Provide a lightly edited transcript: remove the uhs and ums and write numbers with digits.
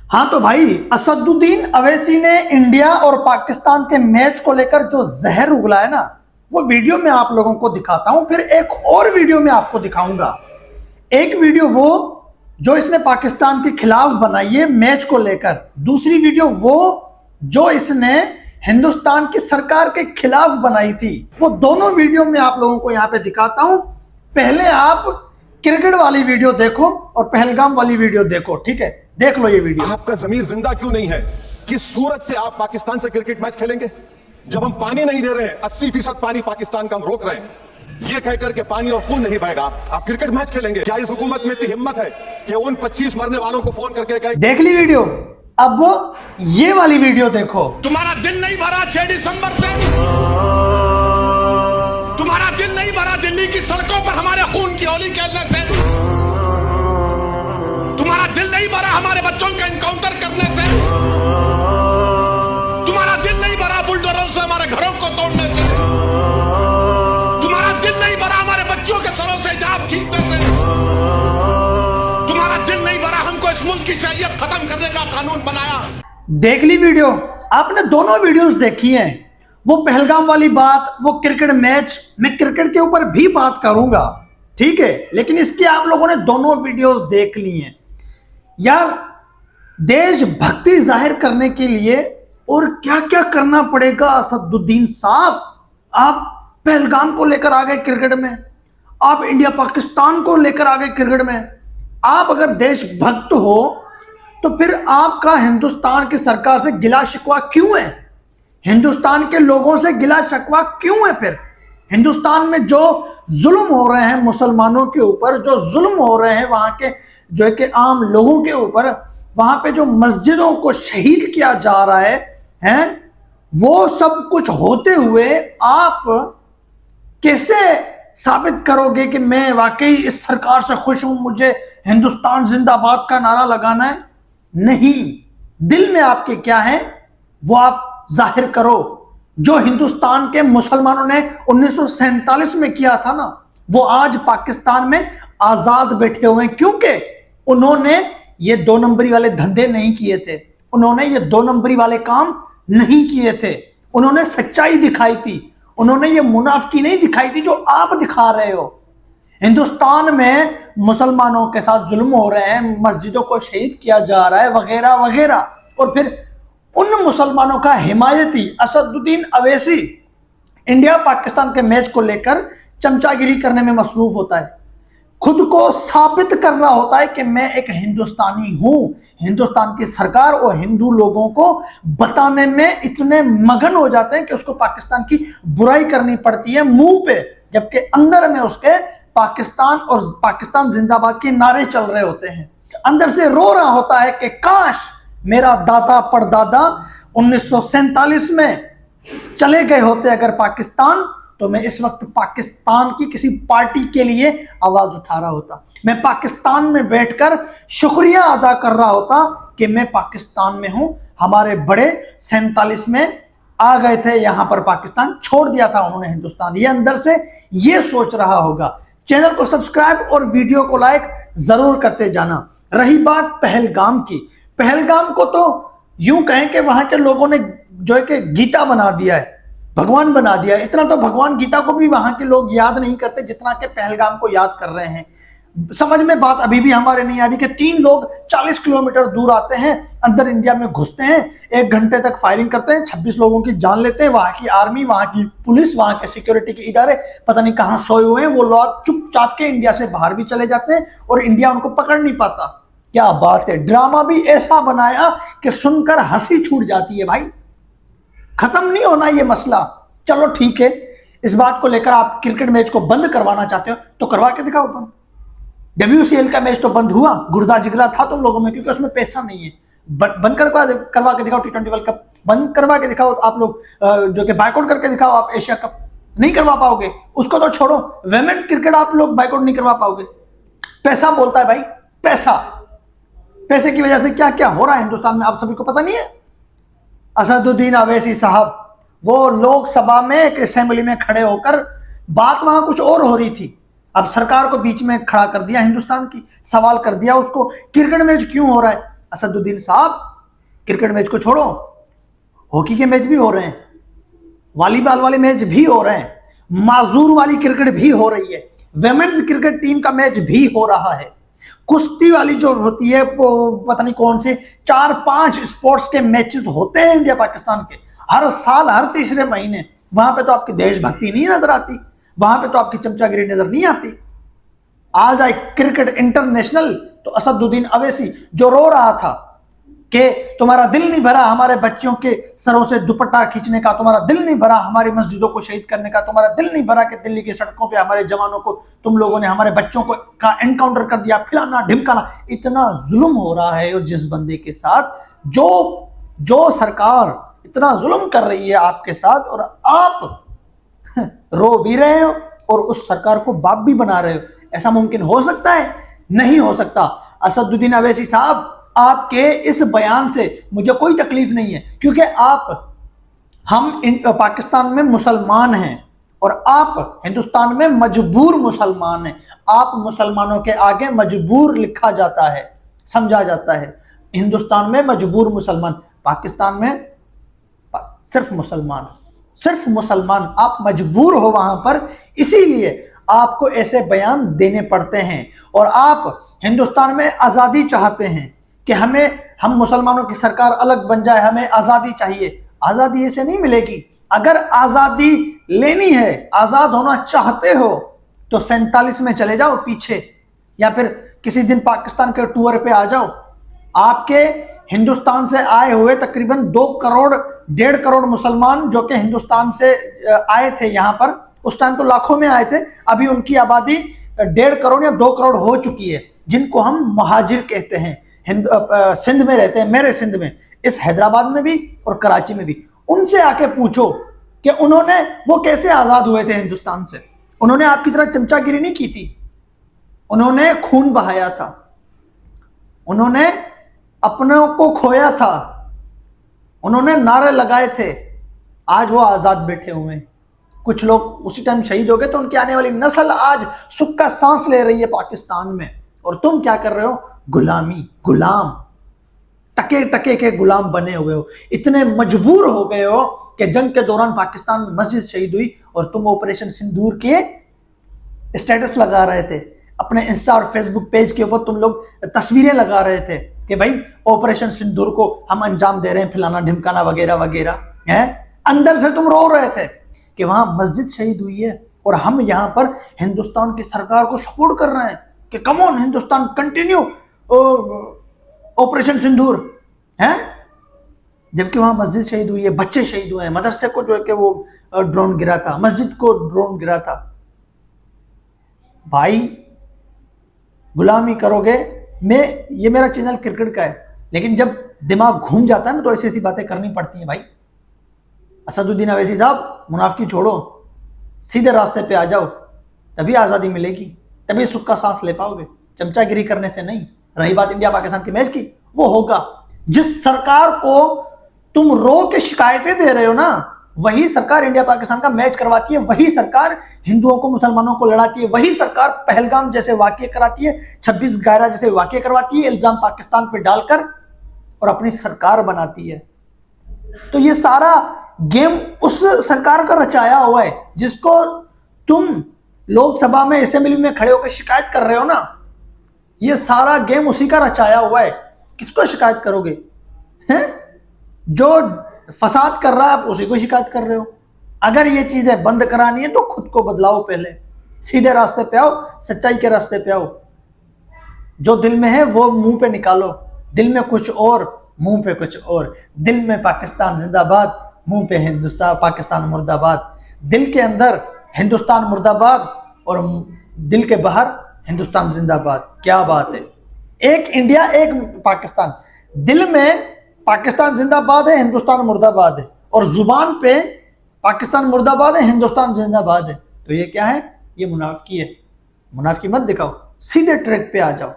हाँ तो भाई, असदुद्दीन अवैसी ने इंडिया और पाकिस्तान के मैच को लेकर जो जहर उगला है ना, वो वीडियो में आप लोगों को दिखाता हूं। फिर एक और वीडियो में आपको दिखाऊंगा। एक वीडियो वो जो इसने पाकिस्तान के खिलाफ बनाई है मैच को लेकर, दूसरी वीडियो वो जो इसने हिंदुस्तान की सरकार के खिलाफ बनाई थी। वो दोनों वीडियो में आप लोगों को यहां पे दिखाता हूं। पहले आप क्रिकेट वाली वीडियो देखो और पहलगाम वाली वीडियो देखो, ठीक है? देख लो ये वीडियो। आपका जमीर जिंदा क्यों नहीं है? किस सूरत से आप पाकिस्तान से क्रिकेट मैच खेलेंगे जब हम पानी नहीं दे रहे हैं? 80% पानी पाकिस्तान का हम रोक रहे हैं। ये कहकर के पानी और खून नहीं बहेगा, आप क्रिकेट मैच खेलेंगे? क्या इस हुकूमत में इतनी हिम्मत है कि उन 25 मरने वालों को फोन करके कहे? देख ली वीडियो। अब ये वाली वीडियो देखो। तुम्हारा दिन नहीं भरा 6 दिसंबर से, तुम्हारा दिन नहीं भरा दिल्ली की सड़कों पर हमारे खून की होली खेलने से, तुम्हारा दिल नहीं भरा हमारे बच्चों का एनकाउंटर करने से, तुम्हारा दिल नहीं भरा बुलडोजरों से हमारे घरों को तोड़ने से, तुम्हारा दिल नहीं भरा हमारे बच्चों के सरों से हिजाब खींचने से, तुम्हारा दिल नहीं भरा हमको इस मुल्क की शरीयत खत्म करने का कानून बनाया। देख ली वीडियो? आपने दोनों वीडियोस देखी हैं। वो पहलगाम वाली बात, वो क्रिकेट मैच, मैं क्रिकेट के ऊपर भी बात करूंगा, ठीक है? लेकिन इसकी आप लोगों ने दोनों वीडियोस देख ली हैं। यार, देशभक्ति जाहिर करने के लिए और क्या क्या करना पड़ेगा असदुद्दीन साहब। आप पहलगाम को लेकर आ गए क्रिकेट में, आप इंडिया पाकिस्तान को लेकर आ गए क्रिकेट में। आप अगर देशभक्त हो तो फिर आपका हिंदुस्तान की सरकार से गिला शिकवा क्यों है? हिंदुस्तान के लोगों से गिला शिकवा क्यों है? फिर हिंदुस्तान में जो जुल्म हो रहे हैं मुसलमानों के ऊपर, जो जुल्म हो रहे हैं वहां के जो है कि आम लोगों के ऊपर, वहां पे जो मस्जिदों को शहीद किया जा रहा है, वो सब कुछ होते हुए आप कैसे साबित करोगे कि मैं वाकई इस सरकार से खुश हूं, मुझे हिंदुस्तान जिंदाबाद का नारा लगाना है? नहीं, दिल में आपके क्या है वो आप जाहिर करो। जो हिंदुस्तान के मुसलमानों ने 1947 में किया था ना, वो आज पाकिस्तान में आजाद बैठे हुए हैं, क्योंकि उन्होंने ये 2 नंबरी वाले धंधे नहीं किए थे, उन्होंने ये 2 नंबरी वाले काम नहीं किए थे, उन्होंने सच्चाई दिखाई थी, उन्होंने ये मुनाफिकी नहीं दिखाई थी जो आप दिखा रहे हो। हिंदुस्तान में मुसलमानों के साथ जुल्म हो रहे हैं, मस्जिदों को शहीद किया जा रहा है, वगैरह वगैरह, और फिर उन मुसलमानों का हिमायती असदुद्दीन अवैसी इंडिया पाकिस्तान के मैच को लेकर चमचागिरी करने में मसरूफ होता है। खुद को साबित करना होता है कि मैं एक हिंदुस्तानी हूं। हिंदुस्तान की सरकार और हिंदू लोगों को बताने में इतने मगन हो जाते हैं कि उसको पाकिस्तान की बुराई करनी पड़ती है मुंह पे, जबकि अंदर में उसके पाकिस्तान और पाकिस्तान जिंदाबाद के नारे चल रहे होते हैं। अंदर से रो रहा होता है कि काश मेरा दादा परदादा 1947 में चले गए होते अगर पाकिस्तान, तो मैं इस वक्त पाकिस्तान की किसी पार्टी के लिए आवाज उठा रहा होता। मैं पाकिस्तान में बैठकर शुक्रिया अदा कर रहा होता कि मैं पाकिस्तान में हूं। हमारे बड़े 47 में आ गए थे यहां पर, पाकिस्तान छोड़ दिया था उन्होंने हिंदुस्तान। ये अंदर से ये सोच रहा होगा। चैनल को सब्सक्राइब और वीडियो को लाइक जरूर करते जाना। रही बात पहलगाम की, पहलगाम को तो यूं कहें कि वहां के लोगों ने जो है कि गीता बना दिया है, भगवान बना दिया है। इतना तो भगवान गीता को भी वहां के लोग याद नहीं करते जितना कि पहलगाम को याद कर रहे हैं। समझ में बात अभी भी हमारे नहीं आ रही कि 3 लोग 40 किलोमीटर दूर आते हैं, अंदर इंडिया में घुसते हैं, 1 घंटे तक फायरिंग करते हैं, 26 लोगों की जान लेते हैं। वहां की आर्मी, वहां की पुलिस, वहां के सिक्योरिटी के इदारे पता नहीं कहां सोए हुए हैं। वो लोग चुपचाप के इंडिया से बाहर भी चले जाते हैं और इंडिया उनको पकड़ नहीं पाता। क्या बात है! ड्रामा भी ऐसा बनाया कि सुनकर हंसी छूट जाती है। भाई, खत्म नहीं होना ये मसला। चलो ठीक है, इस बात को लेकर आप क्रिकेट मैच को बंद करवाना चाहते हो तो करवा के दिखाओ बंद। WCL का मैच तो बंद हुआ, गुर्दा जिगरा था तुम लोगों में, क्योंकि उसमें पैसा नहीं है। बंद करवा के दिखाओ। T20 वर्ल्ड कप बंद करवा के दिखाओ आप लोग, जो कि बाइकआउट करके दिखाओ। आप एशिया कप नहीं करवा पाओगे, उसको तो छोड़ो, वुमेन्स क्रिकेट आप लोग बाइकआउट नहीं करवा पाओगे। पैसा बोलता है भाई, पैसा। पैसे की वजह से क्या क्या हो रहा है हिंदुस्तान में आप सभी को पता नहीं है। असदुद्दीन अवैसी साहब वो लोकसभा में एक असेंबली में खड़े होकर बात वहां कुछ और हो रही थी, अब सरकार को बीच में खड़ा कर दिया, हिंदुस्तान की सवाल कर दिया उसको, क्रिकेट मैच क्यों हो रहा है? असदुद्दीन साहब, क्रिकेट मैच को छोड़ो, हॉकी के मैच भी हो रहे हैं, वॉलीबॉल वाले मैच भी हो रहे हैं, माजूर वाली क्रिकेट भी हो रही है, विमेन्स क्रिकेट टीम का मैच भी हो रहा है, कुश्ती वाली जो होती है पता नहीं कौन से 4-5 स्पोर्ट्स के मैचेस होते हैं इंडिया पाकिस्तान के हर साल, हर तीसरे महीने। वहां पे तो आपकी देशभक्ति नहीं नजर आती, वहां पे तो आपकी चमचागिरी नजर नहीं आती। आ जाए क्रिकेट इंटरनेशनल तो असदुद्दीन अवैसी जो रो रहा था कि तुम्हारा दिल नहीं भरा हमारे बच्चों के सरों से दुपट्टा खींचने का, तुम्हारा दिल नहीं भरा हमारी मस्जिदों को शहीद करने का, तुम्हारा दिल नहीं भरा कि दिल्ली की सड़कों पे हमारे जवानों को तुम लोगों ने हमारे बच्चों को का एनकाउंटर कर दिया, फिलाना ढिमकाना, इतना जुल्म हो रहा है। और जिस बंदे के साथ जो सरकार इतना जुल्म कर रही है आपके साथ, और आप रो भी रहे हो और उस सरकार को बाप भी बना रहे हो, ऐसा मुमकिन हो सकता है? नहीं हो सकता। असदुद्दीन अवैसी साहब, आपके इस बयान से मुझे कोई तकलीफ नहीं है, क्योंकि हम पाकिस्तान में मुसलमान हैं और आप हिंदुस्तान में मजबूर मुसलमान हैं। आप मुसलमानों के आगे मजबूर लिखा जाता है, समझा जाता है। हिंदुस्तान में मजबूर मुसलमान, पाकिस्तान में सिर्फ मुसलमान आप मजबूर हो वहां पर, इसीलिए आपको ऐसे बयान देने पड़ते हैं। और आप हिंदुस्तान में आजादी चाहते हैं कि हम मुसलमानों की सरकार अलग बन जाए, हमें आजादी चाहिए। आजादी ऐसे नहीं मिलेगी। अगर आजादी लेनी है, आजाद होना चाहते हो तो 47 में चले जाओ पीछे, या फिर किसी दिन पाकिस्तान के टूर पे आ जाओ। आपके हिंदुस्तान से आए हुए तकरीबन 2 करोड़ 1.5 करोड़ मुसलमान जो कि हिंदुस्तान से आए थे यहाँ पर, उस टाइम तो लाखों में आए थे, अभी उनकी आबादी 1.5 करोड़ या 2 करोड़ हो चुकी है, जिनको हम महाजिर कहते हैं। सिंध में रहते हैं, मेरे सिंध में, इस हैदराबाद में भी और कराची में भी। उनसे आके पूछो कि वो कैसे आजाद हुए थे हिंदुस्तान से। उन्होंने आपकी तरह चमचागिरी नहीं की थी, उन्होंने खून बहाया था, उन्होंने अपनों को खोया था, उन्होंने नारे लगाए थे। आज वो आजाद बैठे हुए हैं। कुछ लोग उसी टाइम शहीद हो गए तो उनकी आने वाली नस्ल आज सुख का सांस ले रही है पाकिस्तान में, और तुम क्या कर रहे हो? गुलाम, टके टके के गुलाम बने हुए हो। इतने मजबूर हो गए हो कि जंग के दौरान पाकिस्तान में मस्जिद शहीद हुई और तुम ऑपरेशन सिंदूर के स्टेटस लगा रहे थे, अपने इंस्टा और फेसबुक पेज के ऊपर तुम लोग तस्वीरें लगा रहे थे कि भाई ऑपरेशन सिंदूर को हम अंजाम दे रहे हैं, फलाना ढिमकाना वगैरह वगैरह है। अंदर से तुम रो रहे थे कि वहां मस्जिद शहीद हुई है और हम यहां पर हिंदुस्तान की सरकार को सपोर्ट कर रहे हैं कि come on Hindustan continue operation Sindoor है, जबकि वहां मस्जिद शहीद हुई है, बच्चे शहीद हुए हैं, मदरसे को जो है कि वो ड्रोन गिरा था, मस्जिद को ड्रोन गिरा था। भाई गुलामी करोगे। ये मेरा चैनल क्रिकेट का है, लेकिन जब दिमाग घूम जाता है ना तो ऐसी ऐसी बातें करनी पड़ती हैं भाई। असदुद्दीन अवैसी साहब, मुनाफिकी छोड़ो, सीधे रास्ते पे आ जाओ, तभी आज़ादी मिलेगी, तभी सुख का सांस ले पाओगे, चमचागिरी करने से नहीं। रही बात इंडिया पाकिस्तान के मैच की, वो होगा। जिस सरकार को तुम रो के शिकायतें दे रहे हो ना, वही सरकार इंडिया पाकिस्तान का मैच करवाती है, वही सरकार हिंदुओं को मुसलमानों को लड़ाती है, वही सरकार पहलगाम जैसे वाकये कराती है, 26 गायरा जैसे वाकये करवाती है, इल्जाम पाकिस्तान पे डालकर और अपनी सरकार बनाती है। तो ये सारा गेम उस सरकार का रचाया हुआ है जिसको तुम लोकसभा में, असेंबली में खड़े होकर शिकायत कर रहे हो ना। ये सारा गेम उसी का रचाया हुआ है। किसको शिकायत करोगे? हैं? जो फसाद कर रहा है आप उसी को शिकायत कर रहे हो। अगर ये चीजें बंद करानी है तो खुद को बदलाओ, पहले सीधे रास्ते पे आओ, सच्चाई के रास्ते पे आओ। जो दिल में है वो मुंह पे निकालो। दिल में कुछ और, मुंह पे कुछ और। दिल में पाकिस्तान जिंदाबाद, मुंह पे हिंदुस्तान पाकिस्तान मुर्दाबाद। दिल के अंदर हिंदुस्तान मुर्दाबाद और दिल के बाहर हिंदुस्तान जिंदाबाद। क्या बात है! एक इंडिया एक पाकिस्तान। दिल में पाकिस्तान जिंदाबाद है, हिंदुस्तान मुर्दाबाद है, और जुबान पे पाकिस्तान मुर्दाबाद है, हिंदुस्तान जिंदाबाद है। तो ये क्या है? ये मुनाफिकी है। मुनाफिकी मत दिखाओ, सीधे ट्रैक पे आ जाओ।